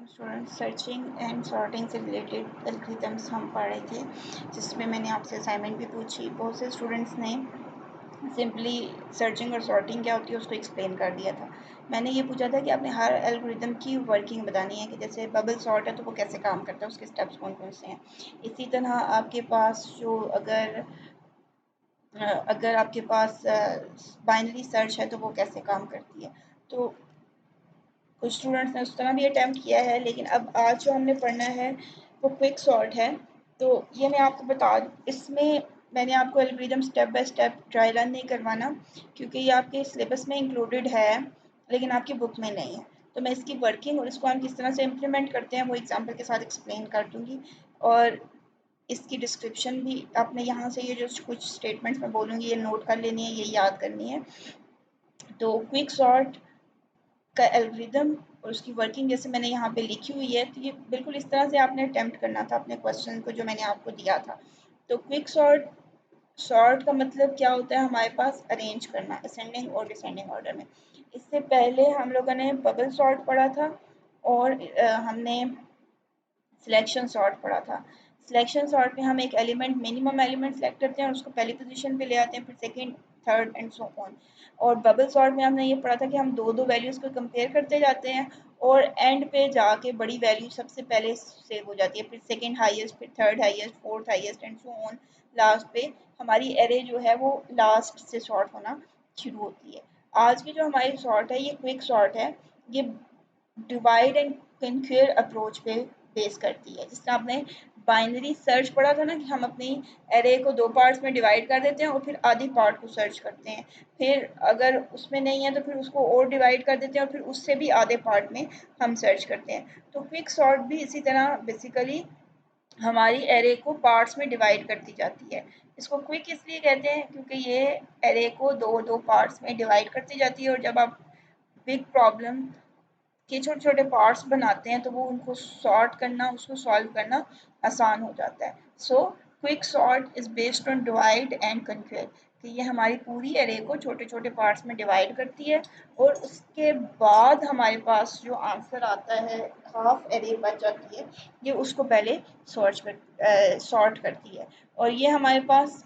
Student searching and sorting से related algorithms हम पढ़ रहे थे, जिसमें मैंने आपसे असाइनमेंट भी पूछी। बहुत से स्टूडेंट्स ने सिंपली सर्चिंग और सॉर्टिंग क्या होती है उसको एक्सप्लेन कर दिया था। मैंने ये पूछा था कि आपने हर एल्गोरिथम की वर्किंग बतानी है, कि जैसे बबल सॉर्ट है तो वो कैसे काम करता है, उसके स्टेप्स कौन कौन से हैं। इसी तरह आपके पास जो अगर आपके पास बाइनरी सर्च है तो वो कैसे काम करती है। तो कुछ स्टूडेंट्स ने उस तरह भी अटैम्प्ट किया है, लेकिन अब आज जो हमने पढ़ना है वो क्विक सॉर्ट है। तो ये मैं आपको बता दूँ, इसमें मैंने आपको algorithm step by step try run नहीं करवाना, क्योंकि ये आपके सिलेबस में इंक्लूडेड है लेकिन आपकी बुक में नहीं है। तो मैं इसकी वर्किंग और इसको हम किस तरह से इम्प्लीमेंट करते हैं वो एग्जाम्पल के साथ एक्सप्लेन कर दूँगी। और इसकी डिस्क्रिप्शन भी आपने यहाँ से ये जो कुछ स्टेटमेंट्स मैं बोलूँगी ये नोट कर लेनी है, ये याद करनी है। तो क्विक सॉर्ट का एल्गोरिदम और उसकी वर्किंग जैसे मैंने यहाँ पे लिखी हुई है, तो ये बिल्कुल इस तरह से आपने अटेम्प्ट करना था अपने क्वेश्चन को जो मैंने आपको दिया था। तो क्विक सॉर्ट का मतलब क्या होता है, हमारे पास अरेंज करना असेंडिंग और डिसेंडिंग ऑर्डर में। इससे पहले हम लोगों ने बबल सॉर्ट पढ़ा था और हमने सिलेक्शन सॉर्ट पढ़ा था। सिलेक्शन सॉर्ट में हम एक एलिमेंट मिनिमम एलिमेंट सेलेक्ट करते हैं और उसको पहली पोजीशन पे ले आते हैं, फिर second, third and so on. और बबल सॉर्ट में हमने ये पढ़ा था कि हम दो दो वैल्यूज़ को कंपेयर करते जाते हैं और एंड पे जाके बड़ी वैल्यू सबसे पहले सेव हो जाती है, फिर सेकंड हाईएस्ट, फिर third highest, fourth highest and so on. Last पे हमारी एरे जो है वो लास्ट से सॉर्ट होना शुरू होती है। आज की जो हमारी सॉर्ट है ये क्विक सॉर्ट है। ये डिवाइड एंड कंक्वेयर अप्रोच पे बेस करती है। जिस तरह आपने बाइनरी सर्च पढ़ा था ना, कि हम अपनी एरे को दो पार्ट्स में डिवाइड कर देते हैं और फिर आधी पार्ट को सर्च करते हैं, फिर अगर उसमें नहीं है तो फिर उसको और डिवाइड कर देते हैं और फिर उससे भी आधे पार्ट में हम सर्च करते हैं। तो क्विक सॉर्ट भी इसी तरह बेसिकली हमारी एरे को पार्ट्स में डिवाइड करती जाती है। इसको क्विक इसलिए कहते हैं क्योंकि ये एरे को दो दो पार्ट्स में डिवाइड करती जाती है, और जब आप बिग प्रॉब्लम के छोटे छोटे पार्ट्स बनाते हैं तो वो उनको सॉर्ट करना, उसको सॉल्व करना आसान हो जाता है। So quick sort is based on divide and conquer, कि ये हमारी पूरी एरे को छोटे छोटे पार्ट्स में डिवाइड करती है और उसके बाद हमारे पास जो आंसर आता है, हाफ एरे बच जाती है, ये उसको पहले सॉर्ट करती है। और ये हमारे पास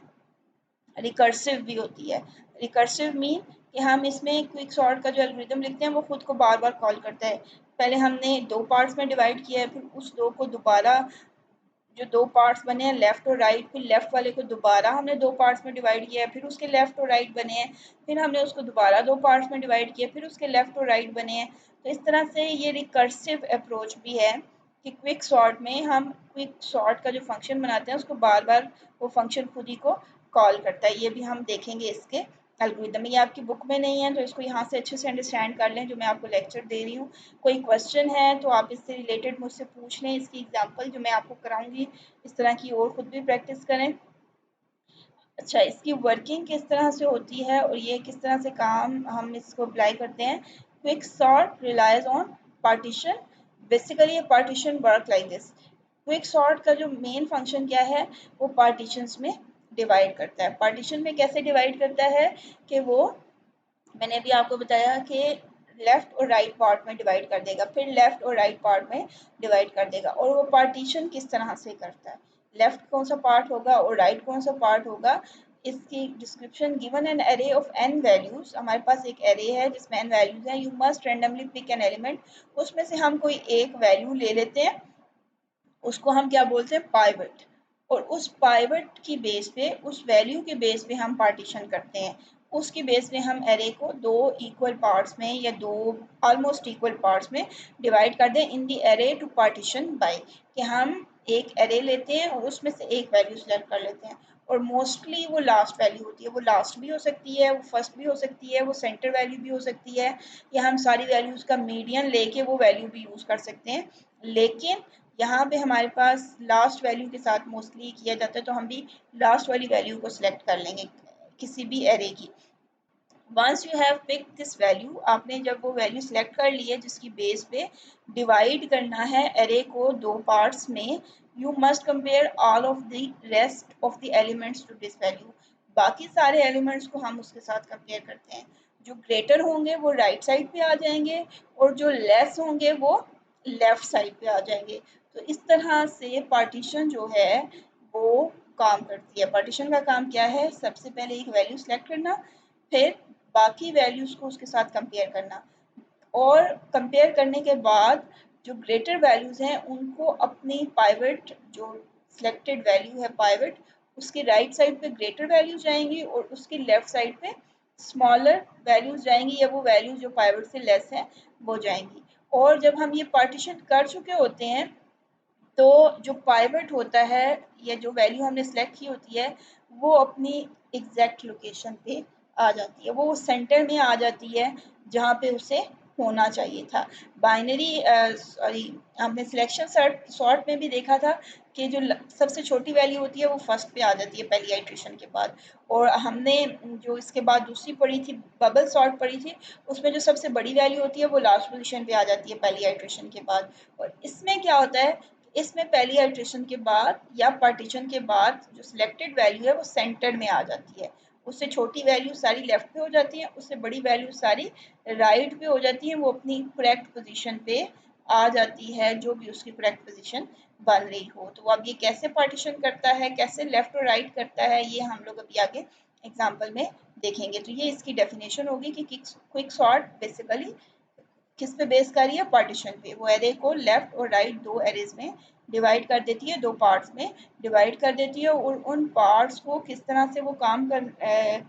रिकर्सिव भी होती है। रिकर्सिव मीन कि हम इसमें क्विक सॉर्ट का जो एल्गोरिथम लिखते हैं वो खुद को बार बार कॉल करता है। पहले हमने दो पार्ट्स में डिवाइड किया है, फिर उस दो को दोबारा, जो दो पार्ट्स बने हैं लेफ्ट और राइट, फिर लेफ्ट वाले को दोबारा हमने दो पार्ट्स में डिवाइड किया है, फिर उसके लेफ्ट और राइट बने हैं, फिर हमने उसको दोबारा दो पार्ट्स में डिवाइड किया, फिर उसके लेफ्ट और राइट बने हैं। तो इस तरह से ये रिकर्सिव अप्रोच भी है कि क्विक सॉर्ट में हम क्विक सॉर्ट का जो फंक्शन बनाते हैं उसको बार बार वो फंक्शन खुद ही को कॉल करता है। ये भी हम देखेंगे इसके एल्गोरिथम में। ये आपकी बुक में नहीं है तो इसको यहाँ से अच्छे से अंडरस्टैंड कर लें जो मैं आपको लेक्चर दे रही हूँ। कोई क्वेश्चन है तो आप इससे रिलेटेड मुझसे पूछ लें, इसकी एग्जांपल जो मैं आपको कराऊंगी इस तरह की और खुद भी प्रैक्टिस करें। अच्छा, इसकी वर्किंग किस तरह से होती है और ये किस तरह से काम हम इसको अप्लाई करते हैं। Quick sort relies on partition. Basically ये partition work like this. Quick sort का जो मेन फंक्शन क्या है, वो पार्टीशंस में डिवाइड करता है। पार्टीशन में कैसे डिवाइड करता है कि वो, मैंने अभी आपको बताया कि लेफ्ट और राइट पार्ट में डिवाइड कर देगा, फिर लेफ्ट और राइट पार्ट में डिवाइड कर देगा। और वो पार्टीशन किस तरह से करता है, लेफ्ट कौन सा पार्ट होगा और राइट कौन सा पार्ट होगा, इसकी description given an array of n values. हमारे पास एक एरे है जिसमें एन वैल्यूज हैं। You must randomly pick an element, उसमें से हम कोई एक वैल्यू ले लेते हैं, उसको हम क्या बोलते हैं, पाइवट। और उस पाइवट की बेस पे, उस वैल्यू के बेस पे हम पार्टीशन करते हैं। उसकी बेस पे हम एरे को दो इक्वल पार्ट्स में या दो ऑलमोस्ट इक्वल पार्ट्स में डिवाइड कर दें in the array to partition by, कि हम एक एरे लेते हैं और उसमें से एक वैल्यू सेलेक्ट कर लेते हैं। और मोस्टली वो लास्ट वैल्यू होती है। वो लास्ट भी हो सकती है, वो फर्स्ट भी हो सकती है, वो सेंटर वैल्यू भी हो सकती है, या हम सारी वैल्यूज़ का मीडियन लेके वो वैल्यू भी यूज़ कर सकते हैं। लेकिन यहाँ पे हमारे पास लास्ट वैल्यू के साथ मोस्टली किया जाता है, तो हम भी लास्ट वाली वैल्यू को सिलेक्ट कर लेंगे किसी भी एरे की। Once you have pick this value, आपने जब वो वैल्यू सिलेक्ट कर ली है जिसकी बेस पे डिवाइड करना है एरे को दो पार्ट्स में, you must compare all of the rest of the elements to this value. बाकी सारे एलिमेंट्स को हम उसके साथ कंपेयर करते हैं। जो ग्रेटर होंगे वो राइट साइड पे आ जाएंगे और जो लेस होंगे वो लेफ्ट साइड पे आ जाएंगे। तो इस तरह से पार्टीशन जो है वो काम करती है। पार्टीशन का काम क्या है, सबसे पहले एक वैल्यू सेलेक्ट करना, फिर बाकी वैल्यूज़ को उसके साथ कंपेयर करना, और कंपेयर करने के बाद जो ग्रेटर वैल्यूज़ हैं उनको अपनी पाइवट, जो सिलेक्टेड वैल्यू है पाइवट, उसकी राइट साइड पे ग्रेटर वैल्यू जाएंगी और उसकी लेफ्ट साइड पे स्मॉलर वैल्यूज़ जाएंगी, या वो वैल्यूज़ जो पाइवट से लेस हैं वो जाएंगी। और जब हम ये पार्टीशन कर चुके होते हैं तो जो पाइवट होता है या जो वैल्यू हमने सेलेक्ट की होती है वो अपनी एग्जैक्ट लोकेशन पे आ जाती है, वो सेंटर में आ जाती है जहाँ पे उसे होना चाहिए था। बाइनरी सॉरी हमने सिलेक्शन सॉर्ट में भी देखा था कि जो सबसे छोटी वैल्यू होती है वो फर्स्ट पे आ जाती है पहली आइट्रेशन के बाद, और हमने जो इसके बाद दूसरी पढ़ी थी बबल सॉर्ट पढ़ी थी, उसमें जो सबसे बड़ी वैल्यू होती है वो लास्ट पोजीशन पे आ जाती है पहली आइट्रेशन के बाद। और इसमें क्या होता है, इसमें पहली आइट्रेशन के बाद या पार्टीशन के बाद जो सिलेक्टेड वैल्यू है वो सेंटर में आ जाती है, उससे छोटी वैल्यू सारी लेफ्ट पे हो जाती है, उससे बड़ी वैल्यू सारी राइट पे हो जाती है, वो अपनी करेक्ट पोजीशन पे आ जाती है जो भी उसकी करेक्ट पोजीशन बन रही हो। तो अब ये कैसे पार्टीशन करता है, कैसे लेफ्ट और राइट करता है, ये हम लोग अभी आगे एग्जाम्पल में देखेंगे। तो ये इसकी डेफिनेशन होगी कि क्विक सॉर्ट बेसिकली किस पे बेस कर रही है, पार्टीशन पे। वो एरे को लेफ्ट और राइट दो एरेज में डिवाइड कर देती है, दो पार्ट्स में डिवाइड कर देती है, और उन पार्ट्स को किस तरह से वो काम कर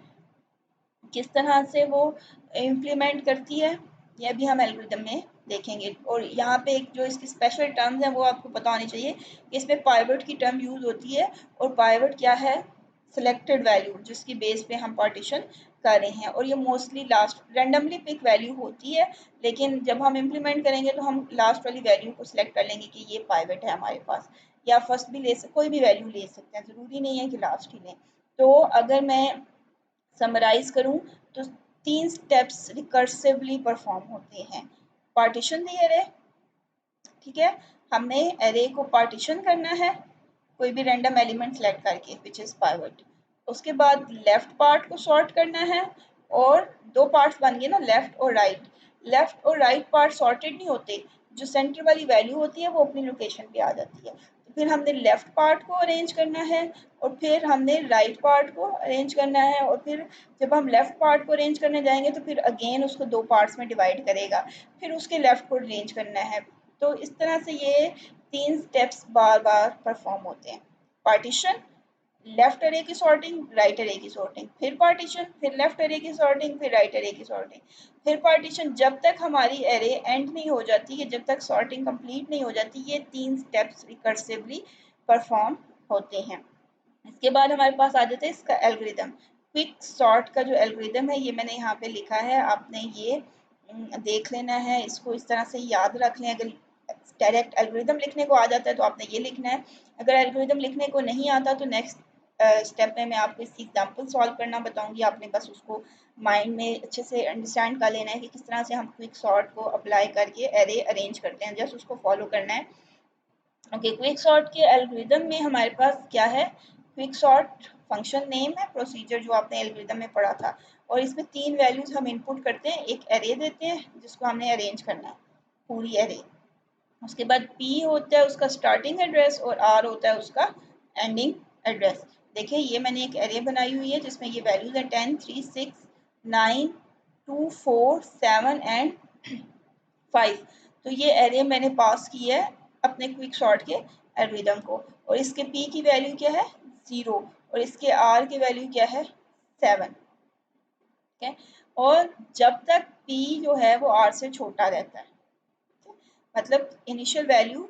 किस तरह से वो इम्प्लीमेंट करती है ये भी हम एल्गोरिदम में देखेंगे। और यहाँ पे एक जो इसकी स्पेशल टर्म्स हैं वो आपको पता होनी चाहिए कि इसमें पाइवट की टर्म यूज़ होती है, और पाइवट क्या है, सिलेक्टेड वैल्यू जिसकी बेस पे हम पार्टीशन कर रहे हैं, और ये mostly last randomly pick value होती है, लेकिन जब हम इम्प्लीमेंट करेंगे तो हम लास्ट वाली वैल्यू को सिलेक्ट कर लेंगे कि ये पाइवट है हमारे पास, या फर्स्ट भी ले कोई भी वैल्यू ले सकते हैं, ज़रूरी नहीं है कि लास्ट ही लें। तो अगर मैं समराइज करूं तो तीन स्टेप्स रिकर्सिवली परफॉर्म होते हैं। पार्टीशन दी एरे, ठीक है, हमने एरे को पार्टीशन करना है कोई भी रैंडम एलिमेंट सेलेक्ट करके विच इज पाइवट, उसके बाद लेफ्ट पार्ट को सॉर्ट करना है, और दो पार्ट्स बन गए ना, लेफ्ट और राइट। लेफ्ट और राइट पार्ट सॉर्टेड नहीं होते, जो सेंटर वाली वैल्यू होती है वो अपनी लोकेशन पे आ जाती है। तो फिर हमने लेफ्ट पार्ट को अरेंज करना है, और फिर हमने राइट पार्ट को अरेंज करना है, और फिर जब हम लेफ्ट पार्ट को अरेंज करने जाएंगे तो फिर अगेन उसको दो पार्ट्स में डिवाइड करेगा, फिर उसके लेफ्ट को अरेंज करना है। तो इस तरह से ये तीन स्टेप्स बार बार परफॉर्म होते हैं। पार्टीशन, लेफ्ट अरे की सॉर्टिंग, राइट अरे की सॉर्टिंग, फिर पार्टीशन, फिर लेफ्ट अरे की सॉर्टिंग, फिर राइट अरे की सॉर्टिंग, फिर पार्टीशन, जब तक हमारी अरे एंड नहीं हो जाती है, जब तक सॉर्टिंग कंप्लीट नहीं हो जाती, ये तीन स्टेप्स रिकर्सिवली परफॉर्म होते हैं। इसके बाद हमारे पास आ जाता है इसका एल्गोरिदम। क्विक सॉर्ट का जो एल्गोरिदम है ये मैंने यहाँ पे लिखा है, आपने ये देख लेना है, इसको इस तरह से याद रख लें। अगर डायरेक्ट एल्गोरिदम लिखने को आ जाता है तो आपने ये लिखना है, अगर एल्गोरिदम लिखने को नहीं आता तो नेक्स्ट स्टेप में मैं आपको इसकी एग्जांपल सॉल्व करना बताऊंगी, आपने बस उसको माइंड में अच्छे से अंडरस्टैंड कर लेना है कि किस तरह से हम क्विक सॉर्ट को अप्लाई करके एरे अरेंज करते हैं, जस्ट उसको फॉलो करना है। ओके, क्विक सॉर्ट के एल्गोरिदम में हमारे पास क्या है, क्विक सॉर्ट फंक्शन नेम है, प्रोसीजर जो आपने एल्गोरिदम में पढ़ा था, और इसमें तीन वैल्यूज हम इनपुट करते हैं, एक एरे देते हैं जिसको हमने अरेंज करना है पूरी एरे, उसके बाद पी होता है उसका स्टार्टिंग एड्रेस और आर होता है उसका एंडिंग एड्रेस। देखिए ये मैंने एक एरे बनाई हुई है जिसमें ये वैल्यूज है 10, 3, 6, 9, 2, 4, 7 एंड 5। तो ये एरे मैंने पास की है अपने क्विक सॉर्ट के एल्गोरिदम को, और इसके पी की वैल्यू क्या है 0, और इसके आर की वैल्यू क्या है 7, ठीक है। और जब तक पी जो है वो आर से छोटा रहता है, मतलब इनिशियल वैल्यू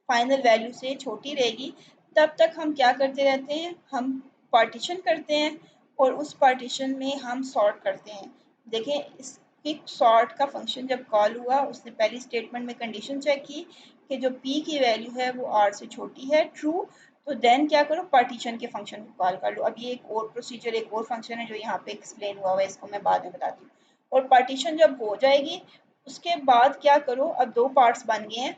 फाइनल वैल्यू से छोटी रहेगी, तब तक हम क्या करते रहते हैं, हम पार्टीशन करते हैं, और उस पार्टीशन में हम सॉर्ट करते हैं। देखें इस क्विक सॉर्ट का फंक्शन जब कॉल हुआ उसने पहली स्टेटमेंट में कंडीशन चेक की कि जो पी की वैल्यू है वो आर से छोटी है, ट्रू, तो देन क्या करो, पार्टीशन के फंक्शन को कॉल कर लो। अब ये एक और प्रोसीजर, एक और फंक्शन है जो यहाँ पे एक्सप्लेन हुआ है, इसको मैं बाद में बताती हूँ। और पार्टीशन जब हो जाएगी उसके बाद क्या करो, अब दो पार्ट्स बन गए हैं,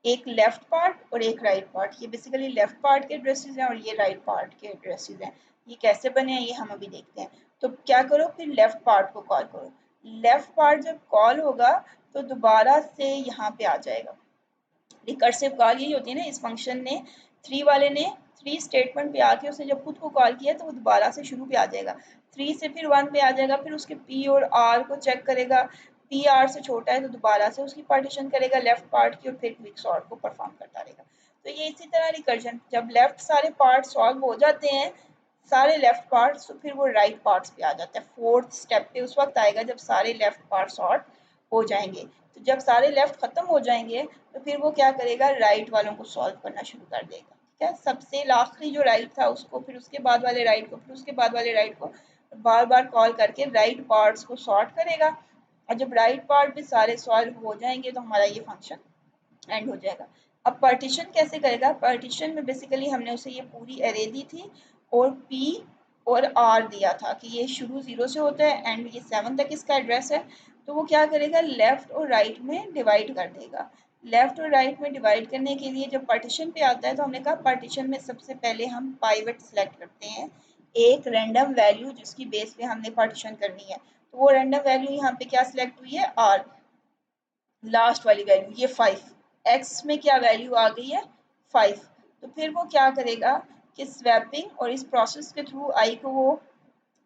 एक लेफ्ट पार्ट और एक राइट पार्ट। ये बेसिकली लेफ्ट पार्ट के एड्रेसेस हैं और ये राइट पार्ट के एड्रेसेस हैं। ये कैसे बने हैं ये हम अभी देखते हैं। तो क्या करो, फिर लेफ्ट पार्ट को कॉल करो। लेफ्ट पार्ट जब कॉल होगा तो दोबारा से यहाँ पे आ जाएगा। रिकर्सिव कॉल यही होती है ना, इस फंक्शन ने 3 वाले ने 3 स्टेटमेंट पे आके उसने जब खुद को कॉल किया तो वो दोबारा से शुरू पे आ जाएगा, 3 से फिर 1 पे आ जाएगा, फिर उसके पी और आर को चेक करेगा, पी आर से छोटा है तो दोबारा से उसकी पार्टीशन करेगा लेफ्ट पार्ट की और फिर क्विक सॉर्ट को परफॉर्म करता रहेगा। तो ये इसी तरह रिकर्जन, जब लेफ्ट सारे पार्ट सॉल्व हो जाते हैं सारे लेफ्ट पार्ट्स, तो फिर वो राइट पार्ट्स पे आ जाता है। फोर्थ स्टेप पे उस वक्त आएगा जब सारे लेफ्ट पार्ट सॉर्ट हो जाएंगे। तो जब सारे लेफ्ट खत्म हो जाएंगे तो फिर वो क्या करेगा, राइट वालों को सॉल्व करना शुरू कर देगा। ठीक है, सबसे आखिरी जो राइट था उसको, फिर उसके बाद वाले राइट को, फिर उसके बाद वाले राइट को बार बार कॉल करके राइट पार्ट्स को सॉर्ट करेगा। और जब राइट पार्ट भी सारे सॉल्व हो जाएंगे तो हमारा ये फंक्शन एंड हो जाएगा। अब पार्टीशन कैसे करेगा, पार्टीशन में बेसिकली हमने उसे ये पूरी एरे दी थी और पी और आर दिया था कि ये शुरू 0 से होता है एंड ये 7 तक इसका एड्रेस है। तो वो क्या करेगा, लेफ्ट और राइट में डिवाइड कर देगा। लेफ्ट और राइट में डिवाइड करने के लिए जब पार्टीशन पे आता है तो हमने कहा पार्टीशन में सबसे पहले हम पाइवट सेलेक्ट करते हैं, एक रैंडम वैल्यू जिसकी बेस पे हमने पार्टीशन करनी है। तो वो रैंडम वैल्यू यहाँ पे क्या सिलेक्ट हुई है, आर, लास्ट वाली वैल्यू ये 5, एक्स में क्या वैल्यू आ गई है 5। तो फिर वो क्या करेगा कि स्वैपिंग और इस प्रोसेस के थ्रू आई को वो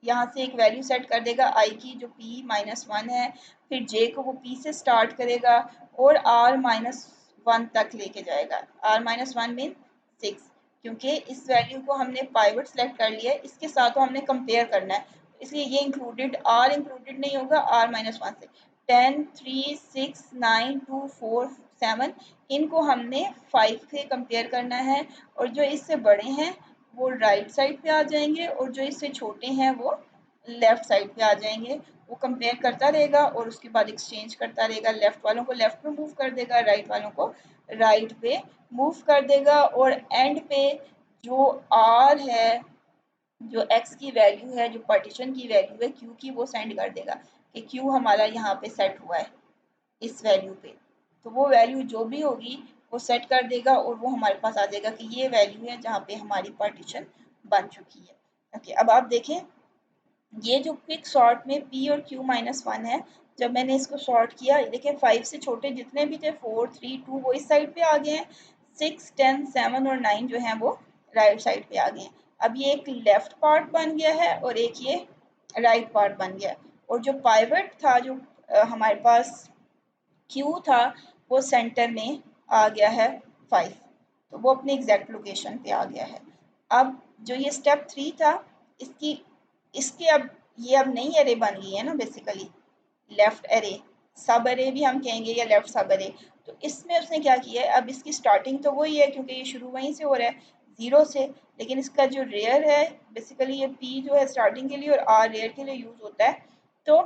यहाँ से एक वैल्यू सेट कर देगा आई की जो p-1 है, फिर j को वो p से स्टार्ट करेगा और r-1 तक लेके जाएगा। r-1 मीन 6, क्योंकि इस वैल्यू को हमने पाइवट सेलेक्ट कर लिया है, इसके साथ तो हमने कंपेयर करना है, इसलिए ये इंक्लूडेड, r इंक्लूडेड नहीं होगा r-1 से। 10, 3, 6, 9, 2, 4, 7 इनको हमने 5 से कंपेयर करना है और जो इससे बड़े हैं वो राइट साइड पे आ जाएंगे और जो इससे छोटे हैं वो लेफ्ट साइड पे आ जाएंगे। वो कंपेयर करता रहेगा और उसके बाद एक्सचेंज करता रहेगा, लेफ्ट वालों को लेफ्ट पे मूव कर देगा, राइट वालों को राइट पे मूव कर देगा और एंड पे जो आर है, जो एक्स की वैल्यू है, जो पार्टीशन की वैल्यू है क्यू की, वो सेंड कर देगा कि क्यू हमारा यहाँ पे सेट हुआ है इस वैल्यू पे। तो वो वैल्यू जो भी होगी वो सेट कर देगा और वो हमारे पास आ जाएगा कि ये वैल्यू है जहाँ पे हमारी पार्टीशन बन चुकी है। ओके, अब आप देखें ये जो क्विक सॉर्ट में p और q-1 है, जब मैंने इसको सॉर्ट किया देखिए 5 से छोटे जितने भी थे 4, 3, 2 वो इस साइड पे आ गए हैं, 6, 10, 7 और 9 जो हैं वो राइट साइड पे आ गए हैं। अब ये एक लेफ्ट पार्ट बन गया है और एक ये राइट पार्ट बन गया है और जो पाइवट था जो हमारे पास Q था वो सेंटर में आ गया है 5, तो वो अपनी एग्जैक्ट लोकेशन पे आ गया है। अब जो ये स्टेप 3 था इसकी इसके अब ये अब नई एरे बन गई है ना, बेसिकली लेफ्ट एरे, सब एरे भी हम कहेंगे या लेफ्ट सब एरे। तो इसमें उसने क्या किया है, अब इसकी स्टार्टिंग तो वही है क्योंकि ये शुरू वहीं से हो रहा है 0 से, लेकिन इसका जो रेयर है बेसिकली ये p जो है स्टार्टिंग के लिए और r रेयर के लिए यूज होता है। तो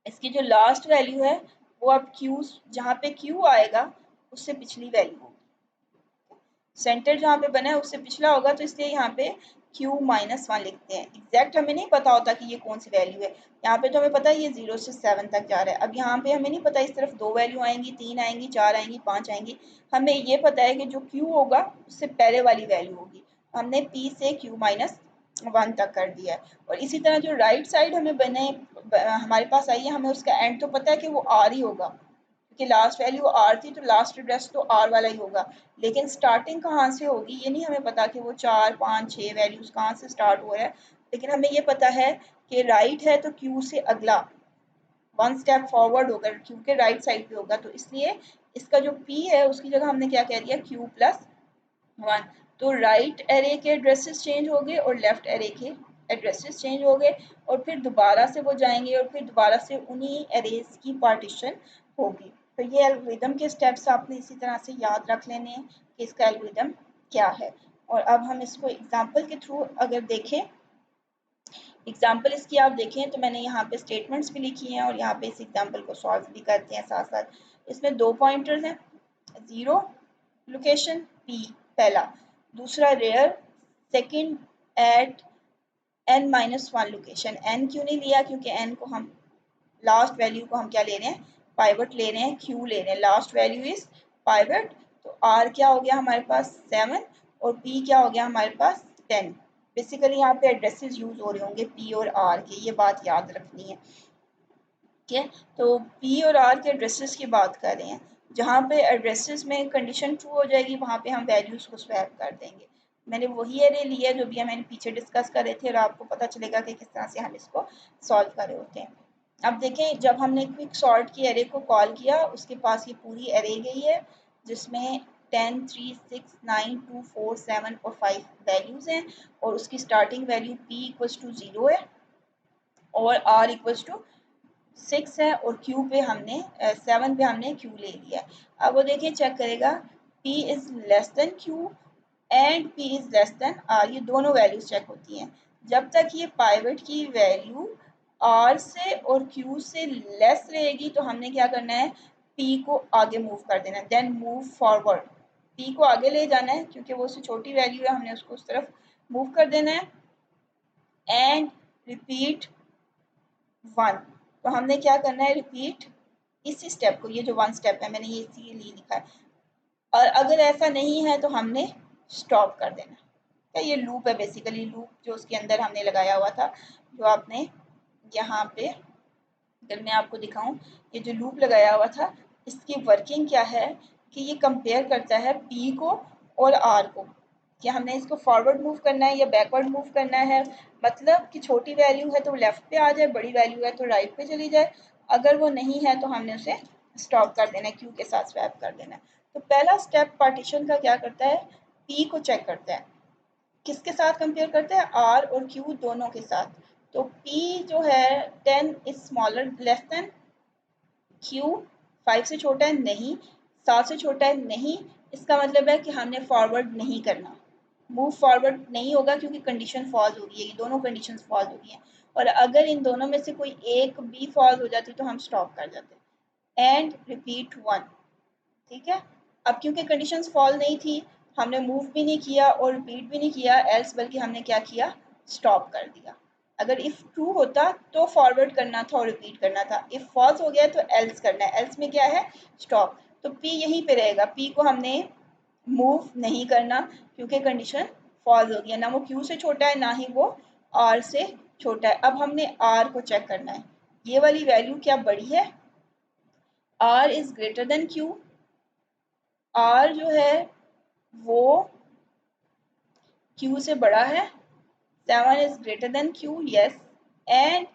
इसकी जो लास्ट वैल्यू है वो अब q, जहाँ पे q आएगा उससे पिछली वैल्यू होगी, सेंटर जहाँ पे बना है उससे पिछला होगा, तो इसलिए यहाँ पे q-1 लिखते हैं। एग्जैक्ट हमें नहीं पता होता कि ये कौन सी वैल्यू है, यहाँ पे तो हमें पता है ये 0 से 7 तक जा रहा है। अब यहाँ पे हमें नहीं पता इस तरफ 2 वैल्यू आएंगी, 3 आएंगी, 4 आएंगी, 5 आएंगी, हमें ये पता है कि जो q होगा उससे पहले वाली वैल्यू होगी। हमने p से q-1 तक कर दिया है। और इसी तरह जो राइट साइड हमें बने हमारे पास आई है, हमें उसका एंड तो पता है कि वो r ही होगा क्योंकि लास्ट वैल्यू r थी तो लास्ट एड्रेस तो r वाला ही होगा, लेकिन स्टार्टिंग कहाँ से होगी ये नहीं हमें पता कि वो 4, 5, 6 वैल्यूज कहाँ से स्टार्ट हो रहा है, लेकिन हमें ये पता है कि राइट है तो q से अगला 1 स्टेप फॉरवर्ड होगा, q के राइट साइड पे होगा, तो इसलिए इसका जो p है उसकी जगह हमने क्या कह दिया q+1। तो राइट एरे के एड्रेसेस चेंज हो गए और लेफ्ट एरे के एड्रेसेस चेंज हो गए और फिर दोबारा से वो जाएंगे और फिर दोबारा से उन्हीं एरेज की पार्टीशन होगी। तो ये एल्गोरिदम के स्टेप्स आपने इसी तरह से याद रख लेने हैं कि इसका एल्गोरिदम क्या है। और अब हम इसको एग्जांपल के थ्रू अगर देखें, एग्जांपल इसकी आप देखें तो मैंने यहाँ पे स्टेटमेंट्स भी लिखी हैं और यहाँ पे इस एग्जांपल को सॉल्व भी करते हैं साथ साथ। इसमें 2 पॉइंटर्स हैं, 0 लोकेशन p पहला, दूसरा rear, second at n-1 location. n क्यों नहीं लिया, क्योंकि n को हम लास्ट वैल्यू को हम क्या ले रहे हैं, पाइवट ले रहे हैं, q ले रहे हैं, लास्ट वैल्यू इज पाइवट। तो r क्या हो गया हमारे पास 7 और p क्या हो गया हमारे पास 10। बेसिकली यहाँ पे एड्रेसेस यूज हो रहे होंगे p और r के, ये बात याद रखनी है। ठीक है। तो पी और आर के एड्रेसेस की बात कर रहे हैं, जहाँ पे एड्रेसेस में कंडीशन ट्रू हो जाएगी वहाँ पे हम वैल्यूज़ को स्वैप कर देंगे। मैंने वही एरे लिया जो भी मैंने पीछे डिस्कस कर रहे थे और आपको पता चलेगा कि किस तरह से हम इसको सॉल्व कर रहे होते हैं। अब देखें, जब हमने क्विक सॉर्ट की एरे को कॉल किया, उसके पास ये पूरी एरे गई है जिसमें 10, 3, 6, 9, 2, 4, 7 और 5 वैल्यूज़ हैं और उसकी starting value p equals to 0 है और r इक्वल्स टू 6 है और Q पे हमने 7 पे हमने Q ले लिया। अब वो देखिए चेक करेगा P is less then Q and P is less then R, ये दोनों वैल्यूज चेक होती हैं। जब तक ये पाइवट की वैल्यू R से और Q से लेस रहेगी तो हमने क्या करना है, P को आगे मूव कर देना है, देन मूव फॉरवर्ड। P को आगे ले जाना है क्योंकि वो उससे छोटी वैल्यू है, हमने उसको उस तरफ मूव कर देना है एंड रिपीट 1। तो हमने क्या करना है, रिपीट इसी स्टेप को, ये जो 1 स्टेप है मैंने ये इसीलिए लिखा है, और अगर ऐसा नहीं है तो हमने स्टॉप कर देना है। ये लूप है बेसिकली, लूप जो उसके अंदर हमने लगाया हुआ था, जो आपने यहाँ पे अगर मैं आपको दिखाऊं, ये जो लूप लगाया हुआ था इसकी वर्किंग क्या है कि ये कंपेयर करता है पी को और आर को, कि हमने इसको फॉरवर्ड मूव करना है या बैकवर्ड मूव करना है। मतलब कि छोटी वैल्यू है तो लेफ्ट पे आ जाए, बड़ी वैल्यू है तो राइट पे चली जाए, अगर वो नहीं है तो हमने उसे स्टॉप कर देना है, क्यू के साथ स्वैप कर देना है। तो पहला स्टेप पार्टीशन का क्या करता है, पी को चेक करता है, किसके साथ कंपेयर करते हैं, आर और क्यू दोनों के साथ। तो पी जो है 10 is smaller less than Q, 5 से छोटा है नहीं, 7 से छोटा है नहीं, इसका मतलब है कि हमने फॉरवर्ड नहीं करना, मूव फॉरवर्ड नहीं होगा क्योंकि कंडीशन फॉल्स हो रही है, ये दोनों कंडीशन फॉल्स हो रही हैं और अगर इन दोनों में से कोई एक भी फॉल्स हो जाती तो हम स्टॉप कर जाते एंड रिपीट 1। ठीक है। अब क्योंकि कंडीशंस फॉल नहीं थी, हमने मूव भी नहीं किया और रिपीट भी नहीं किया एल्स, बल्कि हमने क्या किया, स्टॉप कर दिया। अगर इफ़ ट्रू होता तो फॉरवर्ड करना था और रिपीट करना था, इफ़ फॉल्स हो गया तो एल्स करना है, एल्स में क्या है, स्टॉप। तो पी यहीं पे रहेगा, पी को हमने मूव नहीं करना क्योंकि कंडीशन फॉल्स हो गया, ना वो क्यू से छोटा है ना ही वो आर से छोटा है। अब हमने आर को चेक करना है, ये वाली वैल्यू क्या बड़ी है, r is greater than q, r जो है वो Q से बड़ा है, 7 is greater than Q, yes, and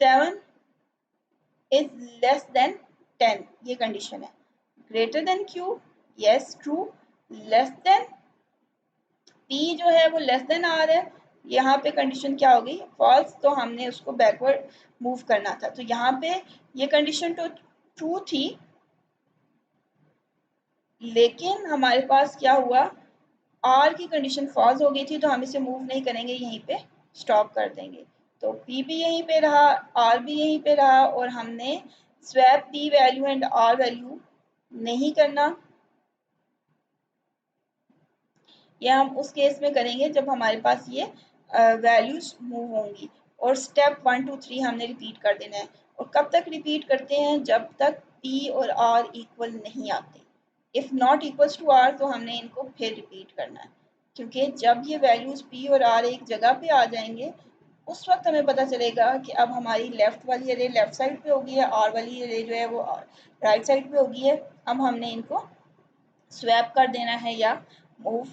7 is less than 10, ये कंडीशन है। Greater than Q, yes true, less than P जो है वो लेस देन R है, यहाँ पे कंडीशन क्या हो गई, फॉल्स, तो हमने उसको बैकवर्ड मूव करना था। तो यहाँ पे ये कंडीशन तो ट्रू थी, लेकिन हमारे पास क्या हुआ, आर की कंडीशन फॉल्स हो गई थी तो हम इसे मूव नहीं करेंगे, यहीं पे स्टॉप कर देंगे। तो पी भी यहीं पे रहा, आर भी यहीं पे रहा और हमने swap p value and r value नहीं करना। यह हम उस केस में करेंगे जब हमारे पास ये वैल्यूज मूव होंगी। और स्टेप 1, 2, 3 हमने रिपीट कर देना है। और कब तक रिपीट करते हैं, जब तक पी और आर इक्वल नहीं आते। If not equals to r तो हमने इनको फिर रिपीट करना है, क्योंकि जब ये वैल्यूज़ पी और आर एक जगह पे आ जाएंगे उस वक्त हमें पता चलेगा कि अब हमारी लेफ़्ट वाली अरे लेफ़्ट साइड पे होगी है, आर वाली अरे जो है वो राइट साइड पे होगी है। अब हमने इनको स्वैप कर देना है या मूव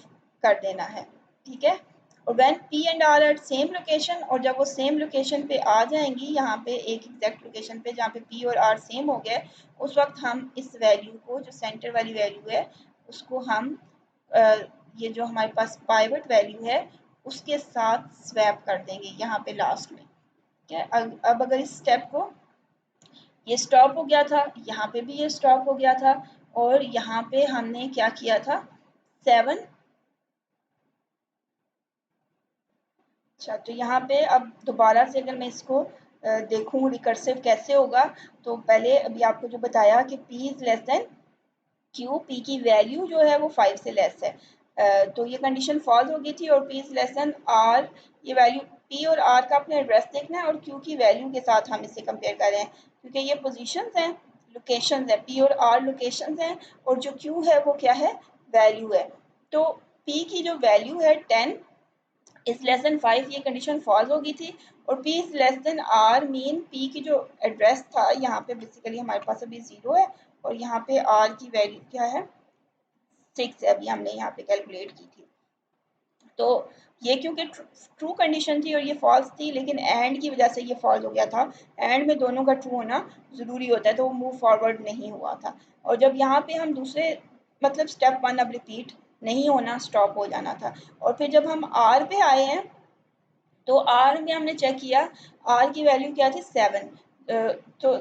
कर देना है। ठीक है। और when p and r at same location, और जब वो सेम लोकेशन पे आ जाएंगी, यहाँ पे एक एग्जैक्ट लोकेशन पे जहाँ पे पी और आर सेम हो गए, उस वक्त हम इस वैल्यू को, जो सेंटर वाली वैल्यू है, उसको हम ये जो हमारे पास पाइवट वैल्यू है उसके साथ स्वैप कर देंगे यहाँ पे लास्ट में। ठीक है। अब अगर इस स्टेप को, ये स्टॉप हो गया था, यहाँ पे भी ये स्टॉप हो गया था और यहाँ पे हमने क्या किया था, 7। अच्छा, तो यहाँ पे अब दोबारा से अगर मैं इसको देखूँ रिकर्सिव कैसे होगा, तो पहले अभी आपको जो बताया कि p is less then q, p की वैल्यू जो है वो 5 से लेस है, तो ये कंडीशन फॉल्स हो गई थी और p is less then r, ये वैल्यू p और r का अपने एड्रेस देखना है और q की वैल्यू के साथ हम इसे कंपेयर कर रहे हैं, क्योंकि ये पोजीशंस हैं, लोकेशंस हैं, p और r लोकेशंस हैं और जो q है वो क्या है, वैल्यू है। तो p की जो वैल्यू है 10, इज लेस देन 5 ये कंडीशन फॉल्स हो गई थी, और p is less then r mean p की जो एड्रेस था यहाँ पे बेसिकली हमारे पास अभी 0 है, और यहाँ पे r की वैल्यू क्या है 6 है, अभी हमने यहाँ पे कैलकुलेट की थी। तो ये क्योंकि ट्रू कंडीशन थी और ये फॉल्स थी, लेकिन एंड की वजह से ये फॉल्स हो गया था। एंड में दोनों का ट्रू होना ज़रूरी होता है, तो वो मूव फॉरवर्ड नहीं हुआ था। और जब यहाँ पे हम दूसरे मतलब स्टेप 1 अब रिपीट नहीं होना, स्टॉप हो जाना था। और फिर जब हम आर पे आए हैं तो आर में हमने चेक किया, आर की वैल्यू क्या थी 7। तो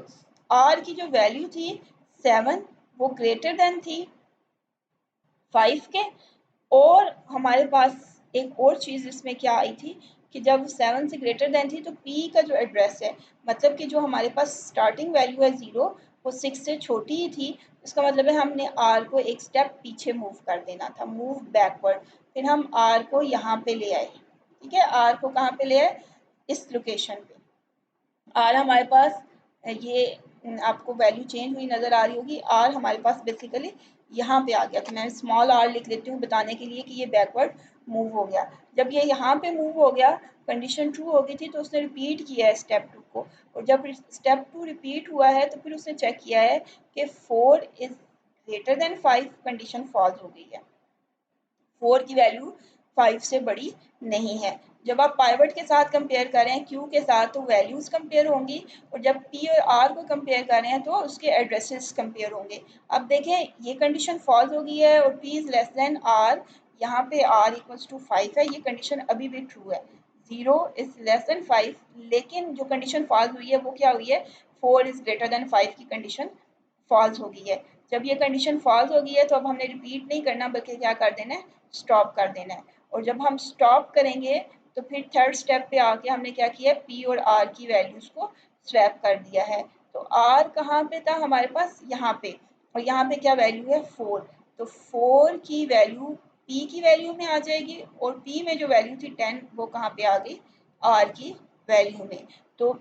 आर की जो वैल्यू थी 7 वो ग्रेटर देन थी 5 के। और हमारे पास एक और चीज़ इसमें क्या आई थी कि जब 7 से ग्रेटर देन थी तो p का जो एड्रेस है, मतलब कि जो हमारे पास स्टार्टिंग वैल्यू है 0 वो 6 से छोटी ही थी। इसका मतलब है हमने r को एक स्टेप पीछे मूव कर देना था, मूव बैकवर्ड। फिर हम r को यहाँ पे ले आए, ठीक है, r को कहाँ पे ले आए, इस लोकेशन पे। आर हमारे पास ये आपको वैल्यू चेंज हुई नज़र आ रही होगी। आर हमारे पास बेसिकली यहाँ पे आ गया, तो मैं स्मॉल आर लिख लेती हूँ बताने के लिए कि ये बैकवर्ड मूव हो गया। जब ये यहाँ पे मूव हो गया, कंडीशन ट्रू हो गई थी, तो उसने रिपीट किया है स्टेप 2 को। और जब स्टेप 2 रिपीट हुआ है तो फिर उसने चेक किया है कि 4 is greater than 5, condition false हो गई है। 4 की वैल्यू 5 से बड़ी नहीं है। जब आप पाइवट के साथ कंपेयर करें, क्यू के साथ, तो वैल्यूज़ कंपेयर होंगी, और जब पी और आर को कंपेयर करें तो उसके एड्रेसेस कंपेयर होंगे। अब देखें ये कंडीशन फॉल्स हो गई है और p is less than r, यहाँ पे आर इक्वल्स टू 5 है, ये कंडीशन अभी भी ट्रू है। 0 इज़ लेस देन 5, लेकिन जो कंडीशन फॉल्स हुई है वो क्या हुई है, 4 इज़ ग्रेटर देन 5 की कंडीशन फॉल्स हो गई है। जब ये कंडीशन फॉल्स हो गई है तो अब हमने रिपीट नहीं करना, बल्कि क्या कर देना है, स्टॉप कर देना है। और जब हम स्टॉप करेंगे तो फिर थर्ड स्टेप पे आके हमने क्या किया, पी और आर की वैल्यूज़ को स्वैप कर दिया है। तो आर कहाँ पे था हमारे पास, यहाँ पे, और यहाँ पे क्या वैल्यू है 4। तो 4 की वैल्यू पी की वैल्यू में आ जाएगी, और पी में जो वैल्यू थी 10 वो कहाँ पे आ गई, आर की वैल्यू में। तो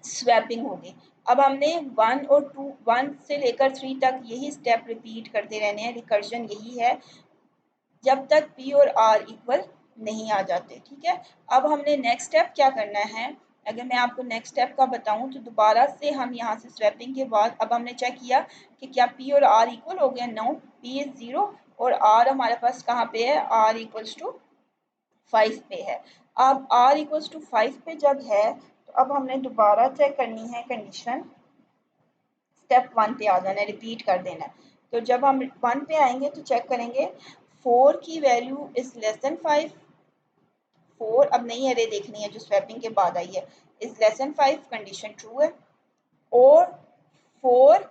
स्वैपिंग होगी। अब हमने 1 और 2, 1 से लेकर 3 तक यही स्टेप रिपीट करते रहने हैं, रिकर्जन यही है जब तक p और r इक्वल नहीं आ जाते, ठीक है। अब हमने नेक्स्ट स्टेप क्या करना है, अगर मैं आपको नेक्स्ट स्टेप का बताऊं तो दोबारा से हम यहाँ से स्वैपिंग के बाद अब हमने चेक किया कि क्या p और r इक्वल हो गया, नो, p इज 0 और r हमारे पास कहाँ पे है, r इक्वल्स टू 5 पे है। अब r इक्वल्स टू 5 पे जब है तो अब हमने दोबारा चेक करनी है कंडीशन, स्टेप 1 पे आ जाना है, रिपीट कर देना है। तो जब हम 1 पे आएंगे तो चेक करेंगे 4 की वैल्यू इज लेस देन 5। 4 अब नई एरे देखनी है जो स्वैपिंग के बाद आई है, is less than 5, condition true है। और 4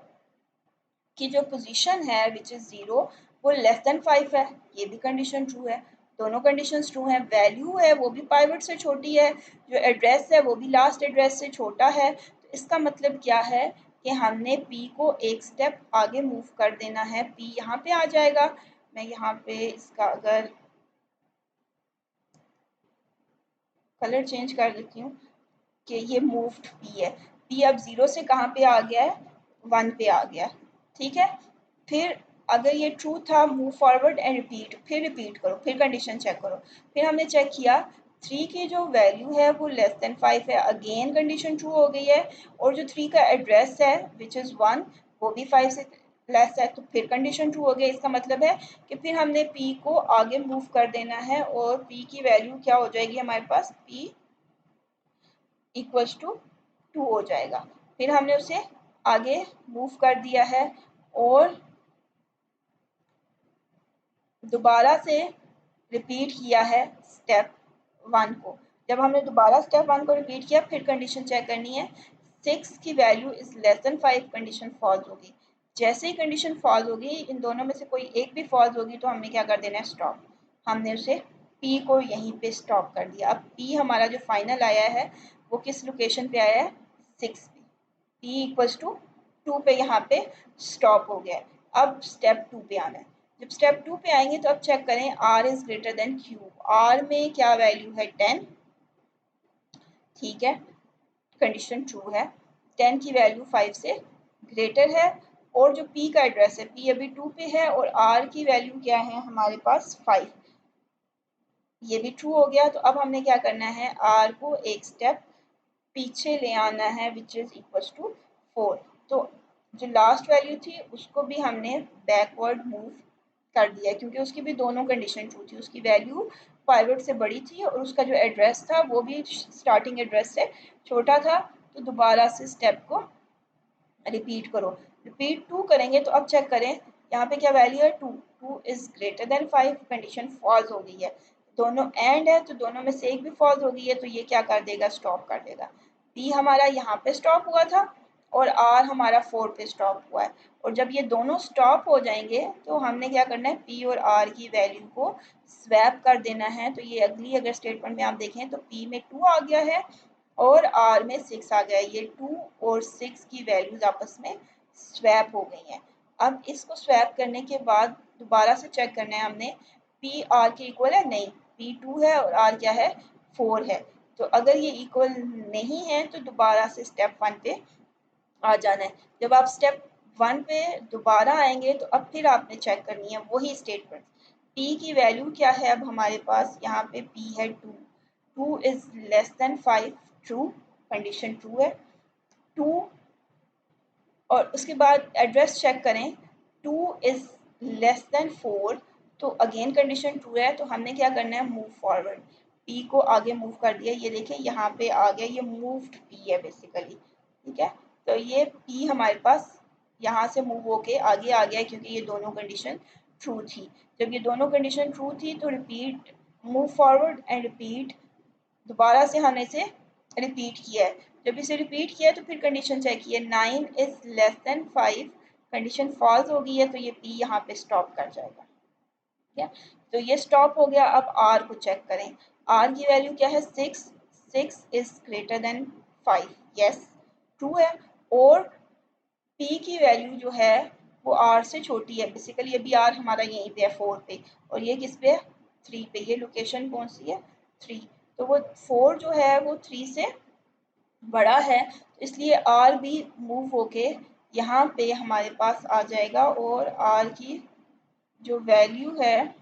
की जो पोजीशन है विच इज 0 वो लेस देन 5 है, ये भी कंडीशन ट्रू है। दोनों कंडीशन ट्रू हैं। वैल्यू है वो भी पाइवट से छोटी है, जो एड्रेस है वो भी लास्ट एड्रेस से छोटा है। तो इसका मतलब क्या है कि हमने p को एक स्टेप आगे मूव कर देना है, p यहाँ पे आ जाएगा। मैं यहाँ पे इसका अगर कलर चेंज कर देती हूँ कि ये मूव्ड p है, p अब 0 से कहाँ पे आ गया है, 1 पे आ गया, ठीक है। फिर अगर ये ट्रू था, मूव फॉरवर्ड एंड रिपीट, फिर रिपीट करो, फिर कंडीशन चेक करो। फिर हमने चेक किया 3 की जो वैल्यू है वो लेस देन 5 है, अगेन कंडीशन ट्रू हो गई है। और जो 3 का एड्रेस है विच इज़ 1 वो भी 5 से लेस है, तो फिर कंडीशन ट्रू हो गया। इसका मतलब है कि फिर हमने p को आगे मूव कर देना है और p की वैल्यू क्या हो जाएगी हमारे पास, p इक्वल्स टू 2 हो जाएगा। फिर हमने उसे आगे मूव कर दिया है और दोबारा से रिपीट किया है स्टेप 1 को। जब हमने दोबारा स्टेप 1 को रिपीट किया फिर कंडीशन चेक करनी है, 6 की value is less than 5, condition false होगी। जैसे ही कंडीशन फॉल्स होगी, इन दोनों में से कोई एक भी फॉल्स होगी तो हमने क्या कर देना है, स्टॉप। हमने उसे p को यहीं पे स्टॉप कर दिया। अब p हमारा जो फाइनल आया है वो किस लोकेशन पे आया है, 6 पे। p इक्वल्स टू 2 पे यहाँ पे स्टॉप हो गया है। अब स्टेप 2 पे आना है। जब स्टेप 2 पे आएंगे तो अब चेक करें r is greater than q। r में क्या वैल्यू है, 10, ठीक है, कंडीशन ट्रू है। 10 की वैल्यू 5 से ग्रेटर है। और जो p का एड्रेस है, p अभी 2 पे है और r की वैल्यू क्या है हमारे पास 5। ये भी ट्रू हो गया। तो अब हमने क्या करना है, आर को एक स्टेप पीछे ले आना है विच इज इक्वल्स टू 4। तो जो लास्ट वैल्यू थी उसको भी हमने बैकवर्ड मूव कर दिया क्योंकि उसकी भी दोनों कंडीशन ट्रू थी, उसकी वैल्यू पाइवट से बड़ी थी और उसका जो एड्रेस था वो भी स्टार्टिंग एड्रेस से छोटा था। तो दोबारा से स्टेप को रिपीट करो, रिपीट 2 करेंगे। तो अब चेक करें यहाँ पे क्या वैल्यू है, 2। 2 is greater than 5, condition false हो गई है। दोनों एंड है तो दोनों में से एक भी फॉल्स हो गई है, तो ये क्या कर देगा, स्टॉप कर देगा। बी हमारा यहाँ पे स्टॉप हुआ था और आर हमारा 4 पे स्टॉप हुआ है। और जब ये दोनों स्टॉप हो जाएंगे तो हमने क्या करना है, पी और आर की वैल्यू को स्वैप कर देना है। तो ये अगली अगर स्टेटमेंट में आप देखें तो पी में 2 आ गया है और आर में 6 आ गया है। ये 2 और 6 की वैल्यूज आपस में स्वैप हो गई हैं। अब इसको स्वैप करने के बाद दोबारा से चेक करना है हमने, पी आर के इक्वल है, नहीं, पी 2 है और आर क्या है, 4 है। तो अगर ये इक्वल नहीं है तो दोबारा से स्टेप 1 पे आ जाना है। जब आप स्टेप 1 पे दोबारा आएंगे तो अब फिर आपने चेक करनी है वही स्टेटमेंट। p की वैल्यू क्या है, अब हमारे पास यहाँ पे p है 2, 2 is less than 5, true, condition true है। 2 और उसके बाद एड्रेस चेक करें, 2 इज लेस देन 4, तो अगेन कंडीशन ट्रू है। तो हमने क्या करना है, मूव फॉरवर्ड, p को आगे मूव कर दिया। ये देखिए यहाँ पे आ गया, ये मूव्ड p है बेसिकली, ठीक है। तो ये p हमारे पास यहाँ से मूव होके आगे आ गया क्योंकि ये दोनों कंडीशन ट्रू थी। जब ये दोनों कंडीशन ट्रू थी तो repeat, move forward and repeat, दोबारा से हमने इसे रिपीट किया है। जब इसे रिपीट किया तो फिर कंडीशन चेक की है, 9 is less than 5, condition false हो गई है तो ये p यहाँ पे स्टॉप कर जाएगा, ठीक है। तो ये स्टॉप हो गया। अब r को चेक करें, r की वैल्यू क्या है, 6, 6 is greater than 5, yes, true है। और p की वैल्यू जो है वो r से छोटी है, बेसिकली अभी r हमारा यहीं पे है 4 पे और ये किस पे है, 3 पे। ये लोकेशन कौन सी है, 3। तो वो 4 जो है वो 3 से बड़ा है, तो इसलिए r भी मूव होके यहाँ पे हमारे पास आ जाएगा और r की जो वैल्यू है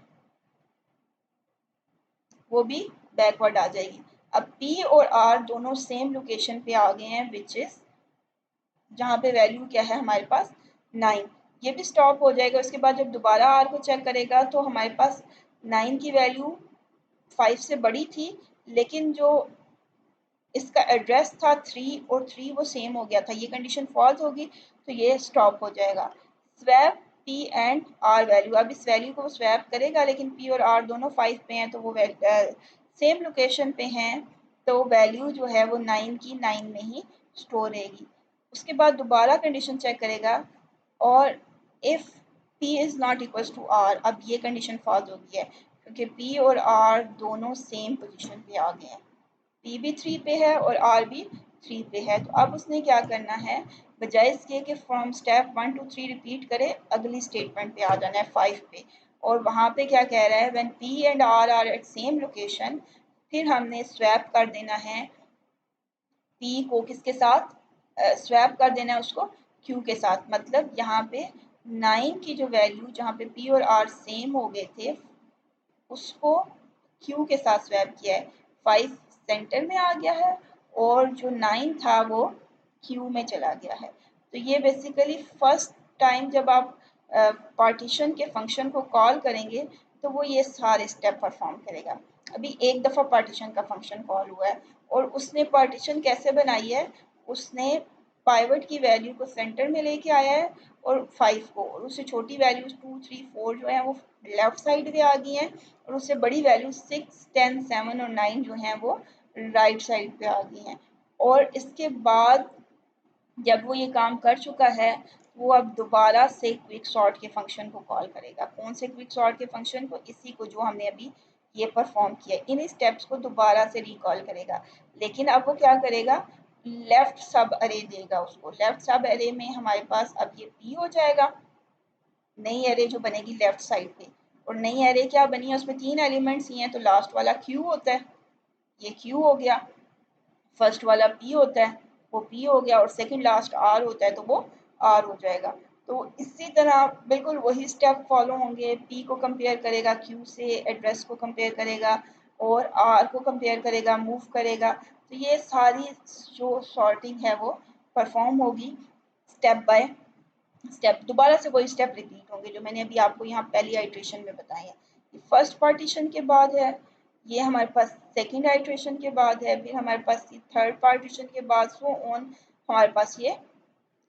वो भी बैकवर्ड आ जाएगी। अब p और r दोनों सेम लोकेशन पे आ गए हैं विच इज जहाँ पे वैल्यू क्या है हमारे पास 9, ये भी स्टॉप हो जाएगा। उसके बाद जब दोबारा r को चेक करेगा तो हमारे पास 9 की वैल्यू 5 से बड़ी थी, लेकिन जो इसका एड्रेस था 3 और 3 वो सेम हो गया था, ये कंडीशन फॉल्स होगी तो ये स्टॉप हो जाएगा। Swap p and r value, अब इस वैल्यू को स्वैप करेगा लेकिन p और r दोनों 5 पे हैं तो वो सेम लोकेशन पे हैं, तो वैल्यू जो है वो 9 की 9 में ही स्टोर रहेगी। उसके बाद दोबारा कंडीशन चेक करेगा और if p is not equals to r, अब ये कंडीशन फॉल्स हो गई है क्योंकि p और r दोनों सेम पोजीशन पे आ गए हैं, p भी 3 पे है और r भी 3 पे है। तो अब उसने क्या करना है, बजाय इसके कि फ्रॉम स्टेप 1 to 3 रिपीट करे, अगली स्टेटमेंट पे आ जाना है 5 पे। और वहाँ पे क्या कह रहा है, when p and r are at same location, फिर हमने स्वैप कर देना है p को किसके साथ, स्वैप कर देना है उसको q के साथ। मतलब यहाँ पे 9 की जो वैल्यू जहाँ पे p और r सेम हो गए थे उसको q के साथ स्वैप किया है, 5 सेंटर में आ गया है और जो 9 था वो q में चला गया है। तो ये बेसिकली फर्स्ट टाइम जब आप पार्टीशन के फंक्शन को कॉल करेंगे तो वो ये सारे स्टेप परफॉर्म करेगा। अभी एक दफ़ा पार्टीशन का फंक्शन कॉल हुआ है और उसने पार्टीशन कैसे बनाई है, उसने पाइवट की वैल्यू को सेंटर में लेके आया है और 5 को, और उससे छोटी वैल्यूज 2, 3, 4 जो है वो लेफ्ट साइड पे आ गई हैं और उससे बड़ी वैल्यू 6, 10, 7 और 9 जो हैं वो राइट साइड पे आ गई हैं। और इसके बाद जब वो ये काम कर चुका है वो अब दोबारा से क्विक सॉर्ट के फंक्शन को कॉल करेगा। कौन से क्विक सॉर्ट के फंक्शन को, इसी को जो हमने अभी ये परफॉर्म किया, इन स्टेप्स को दोबारा से रिकॉल करेगा। लेकिन अब वो क्या करेगा, लेफ्ट सब अरे देगा उसको। लेफ्ट सब अरे में हमारे पास अब ये p हो जाएगा, नई एरे जो बनेगी लेफ्ट साइड पे। और नई एरे क्या बनी है, उसमें 3 एलिमेंट्स ही हैं तो लास्ट वाला q होता है, ये q हो गया। फर्स्ट वाला p होता है वो p हो गया और सेकंड लास्ट r होता है तो वो r हो जाएगा। तो इसी तरह बिल्कुल वही स्टेप फॉलो होंगे, p को कंपेयर करेगा q से, एड्रेस को कंपेयर करेगा और आर को कंपेयर करेगा, मूव करेगा। तो ये सारी जो सॉर्टिंग है वो परफॉर्म होगी स्टेप बाय स्टेप। दोबारा से वही स्टेप रिपीट होंगे जो मैंने अभी आपको यहाँ पहली आइट्रेशन में बताए हैं। ये फर्स्ट पार्टीशन के बाद है, ये हमारे पास सेकंड आइट्रेशन के बाद है, फिर हमारे पास थर्ड पार्टीशन के बाद सो ऑन हमारे पास ये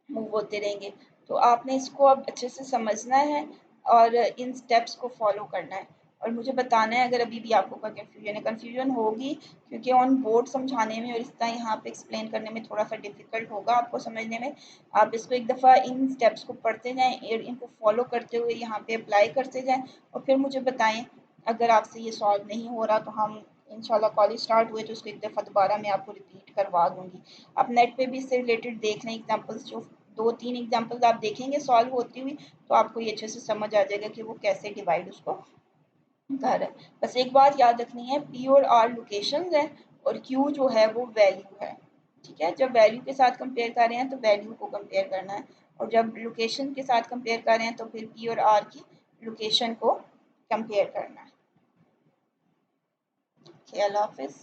मूव होते रहेंगे। तो आपने इसको अब अच्छे से समझना है और इन स्टेप्स को फॉलो करना है और मुझे बताना है अगर अभी भी आपको कोई कन्फ्यूजन है। कन्फ्यूजन होगी क्योंकि ऑन बोर्ड समझाने में और इस तरह यहाँ पे एक्सप्लेन करने में थोड़ा सा डिफिकल्ट होगा आपको समझने में। आप इसको एक दफ़ा इन स्टेप्स को पढ़ते जाएँ और इनको फॉलो करते हुए यहाँ पे अप्लाई करते जाएँ और फिर मुझे बताएँ अगर आपसे ये सॉल्व नहीं हो रहा तो हम इंशाल्लाह कॉलेज स्टार्ट हुए तो उसको एक दफ़ा दोबारा मैं आपको रिपीट करवा दूँगी। आप नेट पे भी इससे रिलेटेड देख लें एग्जांपल्स, जो 2-3 एग्जांपल्स आप देखेंगे सॉल्व होती हुई तो आपको ये अच्छे से समझ आ जाएगा कि वो कैसे डिवाइड उसको कर रहा है। बस एक बात याद रखनी है, पी और आर लोकेशंस हैं और क्यू जो है वो वैल्यू है। ठीक है, जब वैल्यू के साथ कंपेयर कर रहे हैं तो वैल्यू को कंपेयर करना है और जब लोकेशन के साथ कंपेयर कर रहे हैं तो फिर पी और आर की लोकेशन को कंपेयर करना है। अल्लाह हाफिज़।